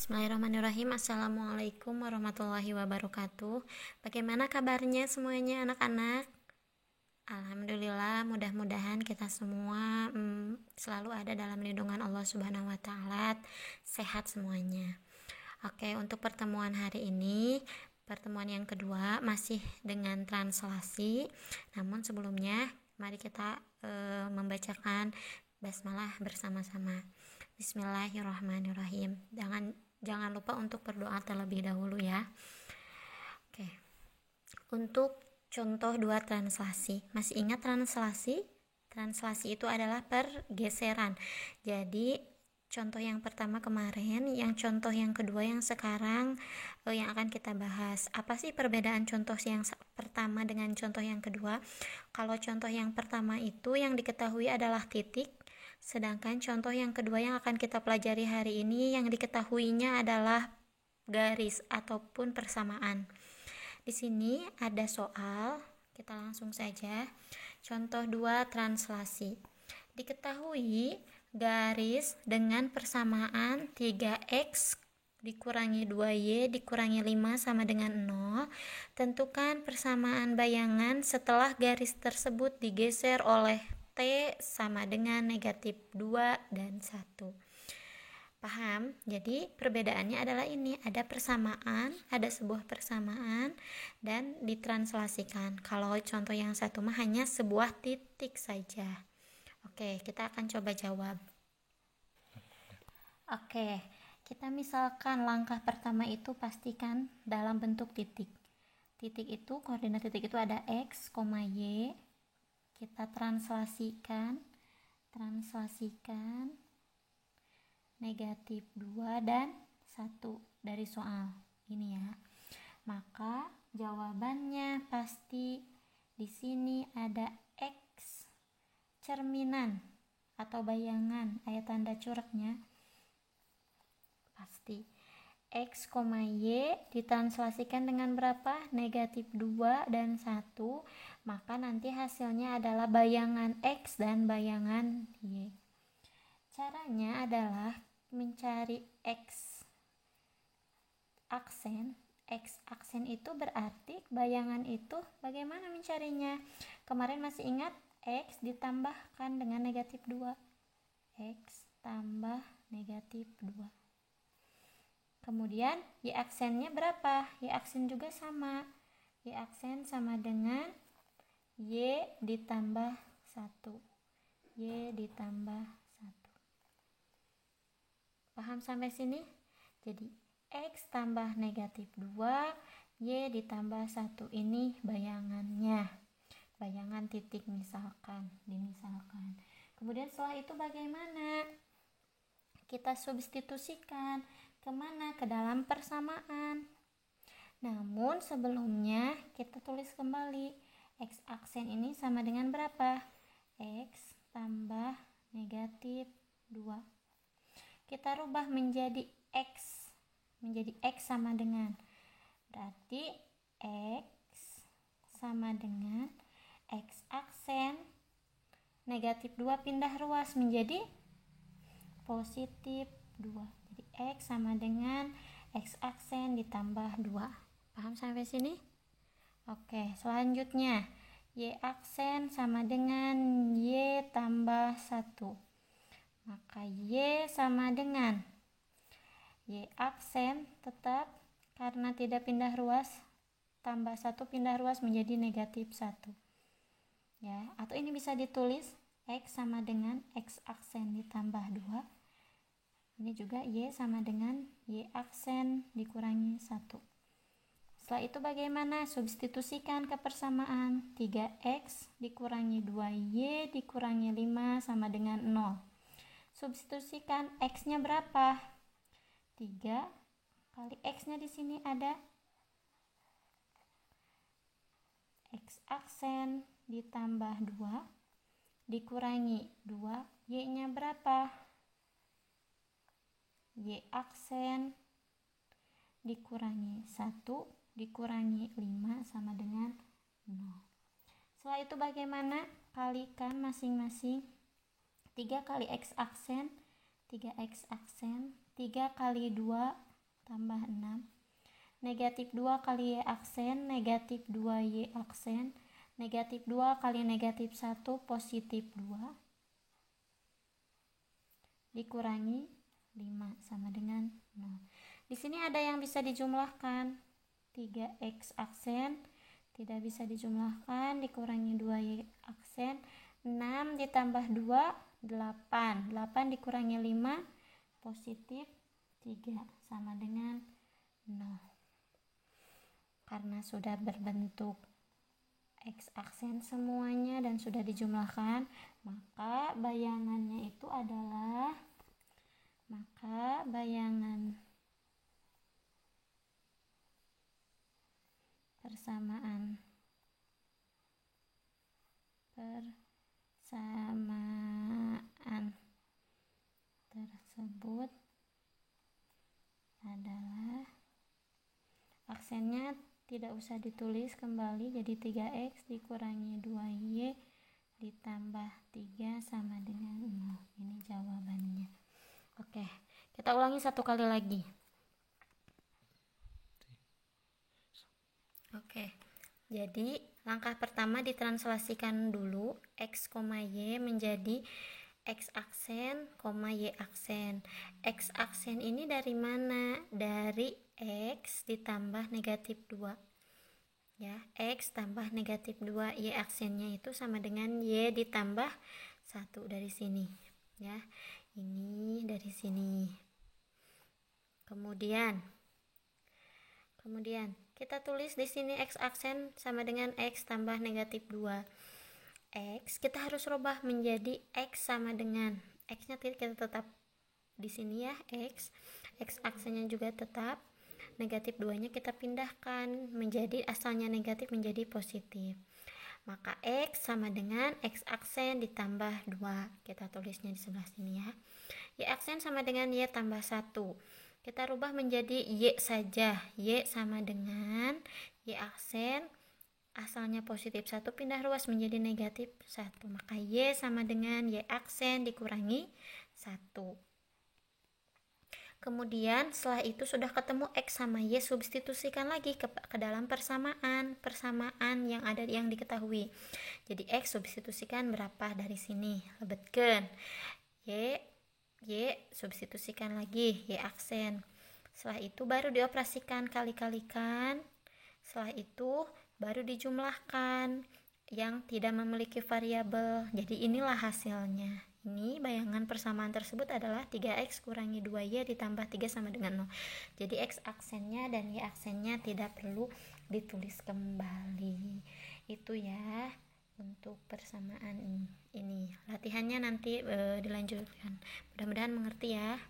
Bismillahirrahmanirrahim. Assalamualaikum warahmatullahi wabarakatuh. Bagaimana kabarnya semuanya anak-anak? Alhamdulillah, mudah-mudahan kita semua selalu ada dalam lindungan Allah Subhanahu wa Ta'ala, sehat semuanya. Oke, untuk pertemuan hari ini, pertemuan yang kedua masih dengan translasi. Namun sebelumnya, mari kita membacakan basmalah bersama-sama. Bismillahirrahmanirrahim. Jangan lupa untuk berdoa terlebih dahulu ya. Oke. Untuk contoh 2 translasi. Masih ingat translasi? Translasi itu adalah pergeseran. Jadi contoh yang pertama kemarin, yang contoh yang kedua yang sekarang yang akan kita bahas. Apa sih perbedaan contoh yang pertama dengan contoh yang kedua? Kalau contoh yang pertama itu yang diketahui adalah titik, sedangkan contoh yang kedua yang akan kita pelajari hari ini yang diketahuinya adalah garis ataupun persamaan. Di sini ada soal, kita langsung saja. Contoh 2 translasi. Diketahui garis dengan persamaan 3x dikurangi 2y dikurangi 5 sama dengan 0. Tentukan persamaan bayangan setelah garis tersebut digeser oleh T sama dengan negatif 2 dan 1. Paham? Jadi perbedaannya adalah ini, ada persamaan, ada sebuah persamaan dan ditranslasikan. Kalau contoh yang satu mah hanya sebuah titik saja. Oke, kita akan coba jawab. Oke, kita misalkan langkah pertama itu pastikan dalam bentuk titik. Titik itu, koordinat titik itu ada x, y. Kita translasikan negatif 2 dan 1 dari soal ini ya. Maka jawabannya pasti di sini ada x, cerminan atau bayangan, ada tanda coraknya. Pasti x, y ditranslasikan dengan berapa? Negatif 2 dan 1. Maka nanti hasilnya adalah bayangan x dan bayangan y. Caranya adalah mencari x aksen itu berarti bayangan itu bagaimana mencarinya? Kemarin masih ingat x ditambahkan dengan negatif 2. X tambah negatif 2. Kemudian y aksennya berapa? Y aksen juga sama. Y aksen sama dengan y ditambah 1. Y ditambah 1. Paham sampai sini? Jadi x tambah negatif 2, y ditambah 1 ini bayangannya. Bayangan titik dimisalkan. Kemudian setelah itu bagaimana? Kita substitusikan kemana? Ke dalam persamaan. Namun sebelumnya kita tulis kembali x aksen ini sama dengan berapa? X tambah negatif 2. Kita rubah menjadi x sama dengan, berarti x sama dengan x aksen negatif 2 pindah ruas menjadi positif 2. Jadi x sama dengan x aksen ditambah 2. Paham sampai sini? Oke, selanjutnya y aksen sama dengan y tambah 1. Maka y sama dengan y aksen tetap karena tidak pindah ruas, tambah 1 pindah ruas menjadi negatif 1 ya, atau ini bisa ditulis x sama dengan x aksen ditambah 2. Ini juga y sama dengan y aksen dikurangi 1. Setelah itu bagaimana? Substitusikan ke persamaan. 3x dikurangi 2y dikurangi 5 sama dengan 0. Substitusikan x-nya berapa? 3 kali x-nya di sini ada x aksen ditambah 2 dikurangi 2, y-nya berapa? Y aksen dikurangi 1 dikurangi 5 sama dengan 0. Setelah itu bagaimana? Kalikan masing-masing. 3 kali x aksen 3x aksen, 3 kali 2 tambah 6. Negatif 2 kali Y aksen, negatif 2Y aksen. Negatif 2 kali negatif 1 positif 2. Dikurangi 5 sama dengan 0. Di sini ada yang bisa dijumlahkan. 3X aksen tidak bisa dijumlahkan, dikurangi 2Y aksen. 6 ditambah 2, 8. 8 dikurangi 5, positif 3 sama dengan 0. Karena sudah berbentuk X aksen semuanya dan sudah dijumlahkan, maka bayangannya itu adalah bayangan persamaan tersebut adalah, aksennya tidak usah ditulis kembali, jadi 3X dikurangi 2Y ditambah 3 sama dengan 0. Ini jawabannya. Oke, kita ulangi satu kali lagi. Oke, jadi langkah pertama ditranslasikan dulu X, Y menjadi X aksen, Y aksen. X aksen ini dari mana? Dari X ditambah negatif 2. Ya, X tambah negatif 2, Y aksennya itu sama dengan Y ditambah 1 dari sini. Ya, ini dari sini. Kemudian kita tulis di sini X aksen sama dengan X tambah negatif 2. X kita harus rubah menjadi X sama dengan X-nya kita tetap di sini ya, X aksennya juga tetap, negatif 2-nya kita pindahkan menjadi asalnya negatif menjadi positif. Maka X sama dengan X aksen ditambah 2. Kita tulisnya di sebelah sini ya. Y aksen sama dengan Y tambah 1. Kita rubah menjadi Y saja. Y sama dengan Y aksen asalnya positif 1 pindah ruas menjadi negatif 1. Maka Y sama dengan Y aksen dikurangi 1. Kemudian setelah itu sudah ketemu X sama Y, substitusikan lagi ke dalam persamaan yang ada yang diketahui. Jadi X substitusikan berapa dari sini, lebetkan. Y substitusikan lagi Y aksen. Setelah itu baru dioperasikan kali-kalikan. Setelah itu baru dijumlahkan yang tidak memiliki variabel. Jadi inilah hasilnya. Ini bayangan persamaan tersebut adalah 3X kurangi 2Y ditambah 3 sama dengan 0. Jadi X aksennya dan Y aksennya tidak perlu ditulis kembali. Itu ya untuk persamaan ini. Latihannya nanti dilanjutkan. Mudah-mudahan mengerti ya.